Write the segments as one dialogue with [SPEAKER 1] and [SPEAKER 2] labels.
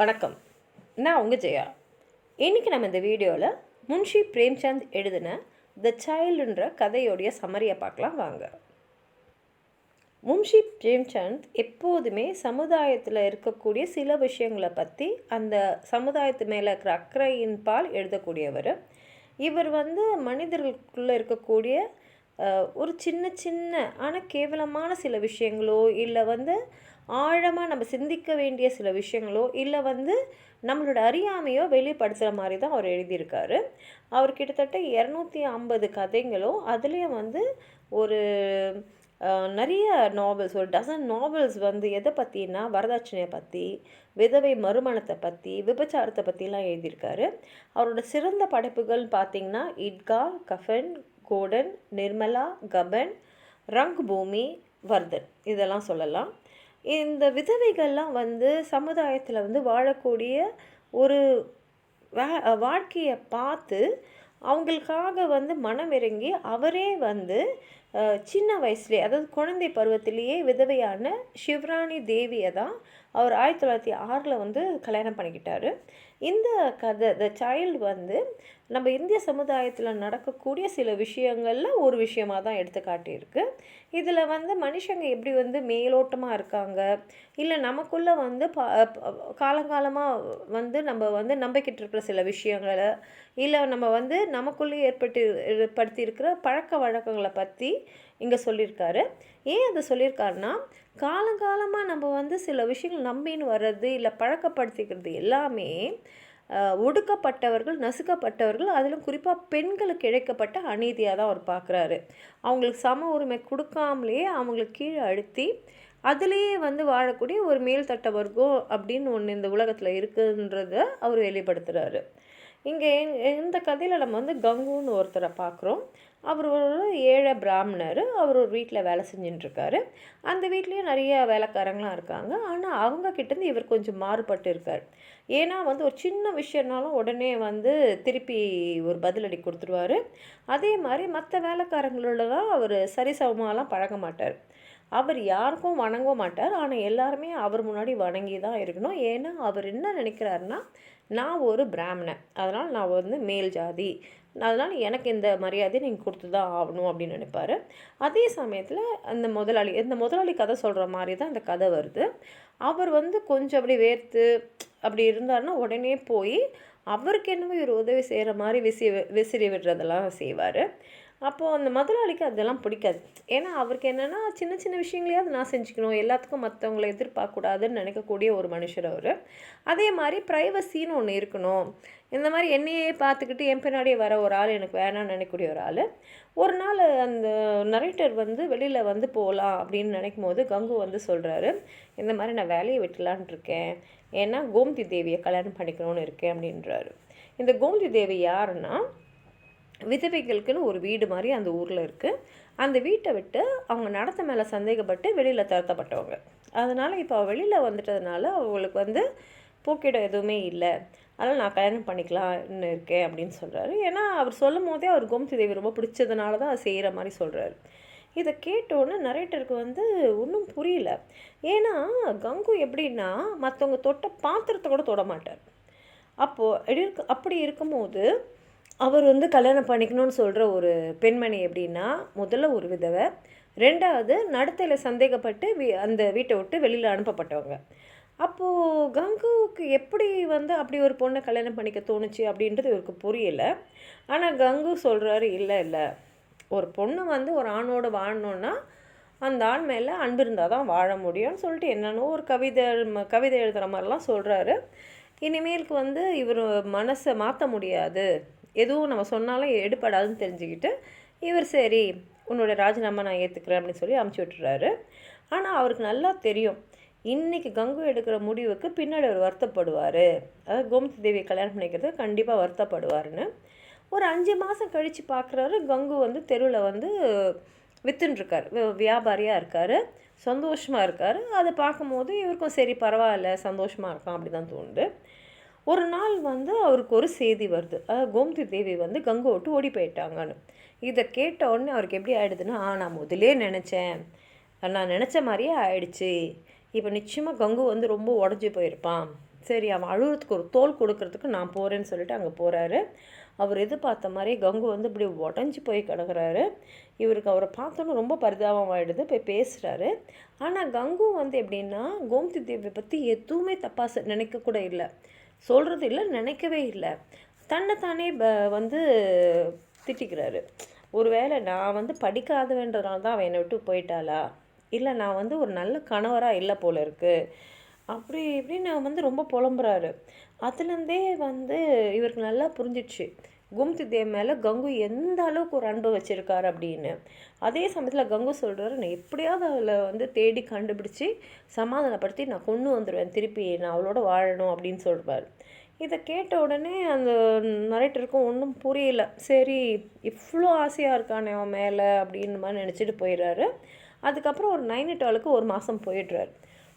[SPEAKER 1] வணக்கம். நான் உங்கள் ஜெயா. இன்றைக்கி நம்ம இந்த வீடியோவில் முன்ஷி பிரேம்சந்த் எழுதின த சைல்டுன்ற கதையோடைய சம்மரியை பார்க்கலாம் வாங்க. முன்ஷி பிரேம்சந்த் எப்போதுமே சமுதாயத்தில் இருக்கக்கூடிய சில விஷயங்களை பற்றி அந்த சமுதாயத்து மேலே இருக்கிற அக்கறையின் பால் எழுதக்கூடியவர். இவர் மனிதர்களுக்குள்ளே இருக்கக்கூடிய ஒரு சின்ன சின்ன ஆனால் கேவலமான சில விஷயங்களோ இல்லை ஆழமாக நம்ம சிந்திக்க வேண்டிய சில விஷயங்களோ இல்லை நம்மளோட அறியாமையோ வெளிப்படுத்துகிற மாதிரி தான் அவர் எழுதியிருக்காரு. அவர் கிட்டத்தட்ட 250 கதைங்களும் அதுலேயும் ஒரு நிறைய நாவல்ஸ், ஒரு டசன் நாவல்ஸ் எதை பற்றினா வரதட்சணையை பற்றி, விதவை மறுமணத்தை பற்றி, விபச்சாரத்தை பற்றிலாம் எழுதியிருக்காரு. அவரோட சிறந்த படைப்புகள் பார்த்திங்கன்னா இட்கா, கஃபன், கோடன், நிர்மலா, கபன், ரங் பூமி, வர்தன் இதெல்லாம் சொல்லலாம். இந்த விதவைகள்லாம் சமுதாயத்தில் வாழக்கூடிய ஒரு வாழ்க்கையை பார்த்து அவங்களுக்காக மனம் இறங்கி அவரே சின்ன வயசுலேயே, அதாவது குழந்தை பருவத்திலேயே விதவையான சிவராணி தேவியை தான் அவர் 1906 கல்யாணம் பண்ணிக்கிட்டார். இந்த கதை த சைல்டு நம்ம இந்திய சமுதாயத்தில் நடக்கக்கூடிய சில விஷயங்களில் ஒரு விஷயமாக தான் எடுத்து காட்டியிருக்கு. இதில் மனுஷங்க எப்படி மேலோட்டமாக இருக்காங்க, இல்லை நமக்குள்ளே காலங்காலமாக நம்ம நம்பிக்கிட்டு இருக்கிற சில விஷயங்களை, இல்லை நம்ம நமக்குள்ளே ஏற்படுத்தியிருக்கிற பழக்க வழக்கங்களை பற்றி இங்கே சொல்லியிருக்காரு. ஏன் அதை சொல்லியிருக்காருன்னா, காலங்காலமாக நம்ம சில விஷயங்கள் நம்பின்னு வர்றது இல்லை பழக்கப்படுத்திக்கிறது எல்லாமே ஒடுக்கப்பட்டவர்கள், நசுக்கப்பட்டவர்கள், அதிலும் குறிப்பாக பெண்களுக்கு இழைக்கப்பட்ட அநீதியாக தான் அவர் பார்க்குறாரு. அவங்களுக்கு சம உரிமை கொடுக்காமலேயே அவங்களுக்கு கீழே அழுத்தி அதுலேயே வாழக்கூடிய ஒரு மேல்தட்ட வர்க்கம் அப்படின்னு ஒன்று இந்த உலகத்தில் இருக்குன்றத அவர் வெளிப்படுத்துகிறாரு. இங்கே இந்த கதையில் நம்ம கங்குன்னு ஒருத்தரை பார்க்குறோம். அவர் ஒரு ஏழை பிராமணர். அவர் ஒரு வீட்டில் வேலை செஞ்சுட்டுருக்காரு. அந்த வீட்லேயும் நிறைய வேலைக்காரங்களாம் இருக்காங்க. ஆனால் அவங்கக்கிட்டேருந்து இவர் கொஞ்சம் மாறுபட்டு இருக்கார். ஏன்னா ஒரு சின்ன விஷயம்னாலும் உடனே திருப்பி ஒரு பதிலடி கொடுத்துருவார். அதே மாதிரி மற்ற வேலைக்காரங்களோடலாம் அவர் சரிசமமாலாம் பழக மாட்டார். அவர் யாருக்கும் வணங்க மாட்டார். ஆனால் எல்லாருமே அவர் முன்னாடி வணங்கி தான் இருக்கணும். ஏன்னா அவர் என்ன நினைக்கிறாருன்னா, நான் ஒரு பிராமணன், அதனால் நான் மேல் ஜாதி, அதனால் எனக்கு இந்த மரியாதையை நீங்கள் கொடுத்து தான் ஆகணும் அப்படின்னு நினைப்பார். அதே சமயத்தில் இந்த முதலாளி கதை சொல்கிற மாதிரி தான் இந்த கதை வருது. அவர் கொஞ்சம் அப்படி வேர்த்து அப்படி இருந்தாருன்னா உடனே போய் அவருக்கு என்னவோ ஒரு உதவி செய்கிற மாதிரி விசிறி விடுறதெல்லாம் செய்வார். அப்போது அந்த முதலாளிக்கு அதெல்லாம் பிடிக்காது. ஏன்னா அவருக்கு என்னென்னா, சின்ன சின்ன விஷயங்களையாவது நான் செஞ்சுக்கணும், எல்லாத்துக்கும் மற்றவங்களை எதிர்பார்க்கக்கூடாதுன்னு நினைக்கக்கூடிய ஒரு மனுஷர் அவர். அதே மாதிரி ப்ரைவசின்னு ஒன்று இருக்கணும். இந்த மாதிரி என்னையே பார்த்துக்கிட்டு என் பின்னாடியே வர ஒரு ஆள் எனக்கு வேணான்னு நினைக்கக்கூடிய ஒரு ஆள். ஒரு நாள் அந்த நரேட்டர் வெளியில் போகலாம் அப்படின்னு நினைக்கும் போது கங்கு சொல்கிறாரு, இந்த மாதிரி நான் வேலையை விட்டுலான் இருக்கேன், ஏன்னா கோமதி தேவியை கல்யாணம் பண்ணிக்கணும்னு இருக்கேன் அப்படின்றாரு. இந்த கோமதி தேவி யாருன்னா, விதவைகளுக்குன்னு ஒரு வீடு மாதிரி அந்த ஊரில் இருக்குது. அந்த வீட்டை விட்டு அவங்க நடத்த மேலே சந்தேகப்பட்டு வெளியில் துரத்தப்பட்டவங்க. அதனால் இப்போ வெளியில் வந்துட்டதுனால அவங்களுக்கு போக்கிடம் எதுவுமே இல்லை, அதனால் நான் கல்யாணம் பண்ணிக்கலாம்னு இருக்கேன் அப்படின்னு சொல்கிறாரு. ஏன்னா அவர் சொல்லும் போதே அவர் கோமதி தேவி ரொம்ப பிடிச்சதுனால தான் அது செய்கிற மாதிரி சொல்கிறாரு. இதை கேட்டோன்னே நரேட்டருக்கு ஒன்றும் புரியல. ஏன்னா கங்கு எப்படின்னா, மற்றவங்க தொட்ட பாத்திரத்தை கூட தொட மாட்டார். அப்போது அப்படி இருக்கும்போது அவர் கல்யாணம் பண்ணிக்கணும்னு சொல்கிற ஒரு பெண்மணி எப்படின்னா, முதல்ல ஒரு விதவை, ரெண்டாவது நடுத்தையில் சந்தேகப்பட்டு அந்த வீட்டை விட்டு வெளியில் அனுப்பப்பட்டவங்க. அப்போது கங்குவுக்கு எப்படி அப்படி ஒரு பொண்ணை கல்யாணம் பண்ணிக்க தோணுச்சு அப்படின்றது இவருக்கு புரியலை. ஆனால் கங்கு சொல்கிறாரு, இல்லை ஒரு பொண்ணு ஒரு ஆணோடு வாழணுன்னா அந்த ஆண் மேலே அன்பு இருந்தால் தான் வாழ முடியும்னு சொல்லிட்டு என்னென்னோ ஒரு கவிதை எழுதுகிற மாதிரிலாம் சொல்கிறாரு. இனிமேலுக்கு இவர் மனசை மாற்ற முடியாது, எதுவும் நம்ம சொன்னாலும் எடுப்படாதுன்னு தெரிஞ்சுக்கிட்டு இவர் சரி உன்னோட ராஜினாமா நான் ஏற்றுக்கிறேன் அப்படின்னு சொல்லி அமுச்சு விட்டுறாரு. ஆனால் அவருக்கு நல்லா தெரியும், இன்றைக்கி கங்கு எடுக்கிற முடிவுக்கு பின்னாடி அவர் வருத்தப்படுவார், அதாவது கோமதி தேவியை கல்யாணம் பண்ணிக்கிறது கண்டிப்பாக வருத்தப்படுவார்னு. ஒரு 5 மாதம் கழித்து பார்க்குறாரு, கங்கு தெருவில் விற்றுன்ட்ருக்கார், வியாபாரியாக இருக்கார், சந்தோஷமாக இருக்கார். அதை பார்க்கும்போது இவருக்கும் சரி பரவாயில்ல, சந்தோஷமாக இருக்கான் அப்படி தான் தோணுது. ஒரு நாள் அவருக்கு ஒரு செய்தி வருது, அதாவது கோமதி தேவி கங்கு விட்டு ஓடி போயிட்டாங்கன்னு. இதை கேட்ட உடனே அவருக்கு எப்படி ஆகிடுதுன்னா, நான் முதலே நினச்சேன், நான் நினச்ச மாதிரியே ஆயிடுச்சு, இப்போ நிச்சயமாக கங்கு ரொம்ப உடஞ்சி போயிருப்பான், சரி அவன் அழுகிறதுக்கு ஒரு தோல் கொடுக்கறதுக்கு நான் போகிறேன்னு சொல்லிட்டு அங்கே போகிறாரு. அவர் எதிர்பார்த்த மாதிரி கங்கு வந்து இப்படி உடஞ்சி போய் கிடக்குறாரு. இவருக்கு அவரை பார்த்தோன்னு ரொம்ப பரிதாபம் ஆகிடுது. போய் பேசுகிறாரு. ஆனால் கங்கு வந்து எப்படின்னா கோமதி தேவியை பற்றி எதுவுமே தப்பாக நினைக்கக்கூட இல்லை, சொல்கிறது இல்லை, நினைக்கவே இல்லை. தன்னைத்தானே வந்து திட்டிக்கிறாரு. ஒருவேளை நான் வந்து படிக்காதவன்றதுனால தான் அவன் என்னை விட்டு போயிட்டாளா, இல்லை நான் வந்து ஒரு நல்ல கணவராக இல்லை போல இருக்குது, அப்படி இப்படின்னு வந்து ரொம்ப புலம்புறாரு. அதுலேருந்தே வந்து இவருக்கு நல்லா புரிஞ்சிடுச்சு கோமதி தேவி மேலே கங்கு எந்த அளவுக்கு ஒரு அன்பு வச்சுருக்காரு அப்படின்னு. அதே சமயத்தில் கங்கு சொல்கிறாரு, நான் எப்படியாவது அவளை வந்து தேடி கண்டுபிடிச்சி சமாதானப்படுத்தி நான் கொண்டு வந்துடுவேன், திருப்பி நான் அவளோட வாழணும் அப்படின்னு சொல்கிறார். இதை கேட்ட உடனே அந்த நரேட்டருக்கும் ஒன்றும் புரியல. சரி இவ்வளோ ஆசையாக இருக்கானே அவன் மேலே அப்படின்னு மாதிரி நினச்சிட்டு போயிடுறாரு. அதுக்கப்புறம் ஒரு நைனிட்டாலுக்கு ஒரு மாதம் போயிடுறாரு.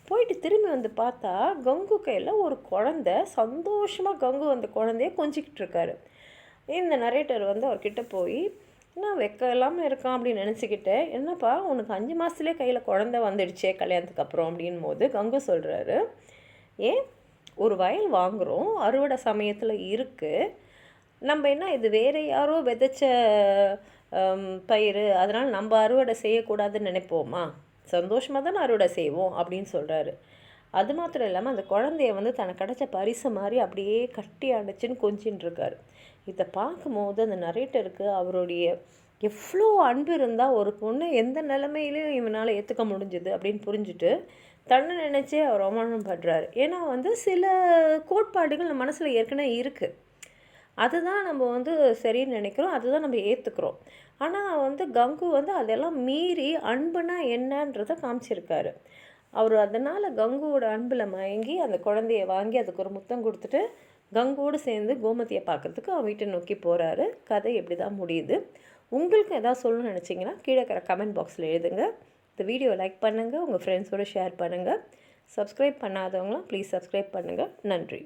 [SPEAKER 1] போயிட்டு திரும்பி வந்து பார்த்தா கங்கு கையில் ஒரு குழந்த சந்தோஷமாக கங்கு அந்த குழந்தைய கொஞ்சிக்கிட்டு இருக்காரு. இந்த நரேட்டர் வந்து அவர்கிட்ட போய், நான் வெக்க இல்லாமல் இருக்கான் அப்படின்னு நினச்சிக்கிட்டேன், என்னப்பா உனக்கு 5 மாதத்துலேயே கையில் குழந்த வந்துடுச்சே கல்யாணத்துக்கு அப்புறம் அப்படின் போது கங்கு சொல்கிறாரு, ஏன் ஒரு வயல் வாங்குகிறோம், அறுவடை சமயத்தில் இருக்குது, நம்ம என்ன இது வேறு யாரோ விதைச்ச பயிர், அதனால் நம்ம அறுவடை செய்யக்கூடாதுன்னு நினைப்போமா, சந்தோஷமாக தானே அறுவடை செய்வோம் அப்படின்னு சொல்கிறாரு. அது மாத்திரம் இல்லாமல் அந்த குழந்தைய வந்து தனக்கு கிடச்ச பரிசு மாதிரி அப்படியே கட்டி அடைச்சின்னு கொஞ்சின்னு இருக்காரு. இதை பார்க்கும்போது அந்த நரேட்டருக்கு அவருடைய எவ்வளோ அன்பு இருந்தால் ஒரு பொண்ணு எந்த நிலைமையிலையும் இவனால் ஏற்றுக்க முடிஞ்சுது அப்படின்னு புரிஞ்சுட்டு தன்னை நினச்சே அவர் அவமானம் பண்ணுறாரு. ஏன்னா வந்து சில கோட்பாடுகள் நம்ம மனசில் ஏற்கனவே இருக்குது, அதுதான் நம்ம வந்து சரின்னு நினைக்கிறோம், அதுதான் நம்ம ஏற்றுக்கிறோம். ஆனால் வந்து கங்கு வந்து அதெல்லாம் மீறி அன்புனா என்னன்றதை காமிச்சிருக்காரு. அவர் அதனால் கங்குவோட அன்பில் மயங்கி அந்த குழந்தைய வாங்கி அதுக்கு ஒரு முத்தம் கொடுத்துட்டு கங்குவோடு சேர்ந்து கோமதியை பார்க்குறதுக்கு அவன் வீட்டை நோக்கி போகிறாரு. கதை எப்படி தான் முடியுது. உங்களுக்கு எதாவது சொல்லணும்னு நினச்சிங்கன்னா கீழே இருக்கிற கமெண்ட் பாக்ஸில் எழுதுங்க. இந்த வீடியோவை லைக் பண்ணுங்கள், உங்கள் ஃப்ரெண்ட்ஸோடு ஷேர் பண்ணுங்கள். சப்ஸ்கிரைப் பண்ணாதவங்களாம் ப்ளீஸ் சப்ஸ்கிரைப் பண்ணுங்கள். நன்றி.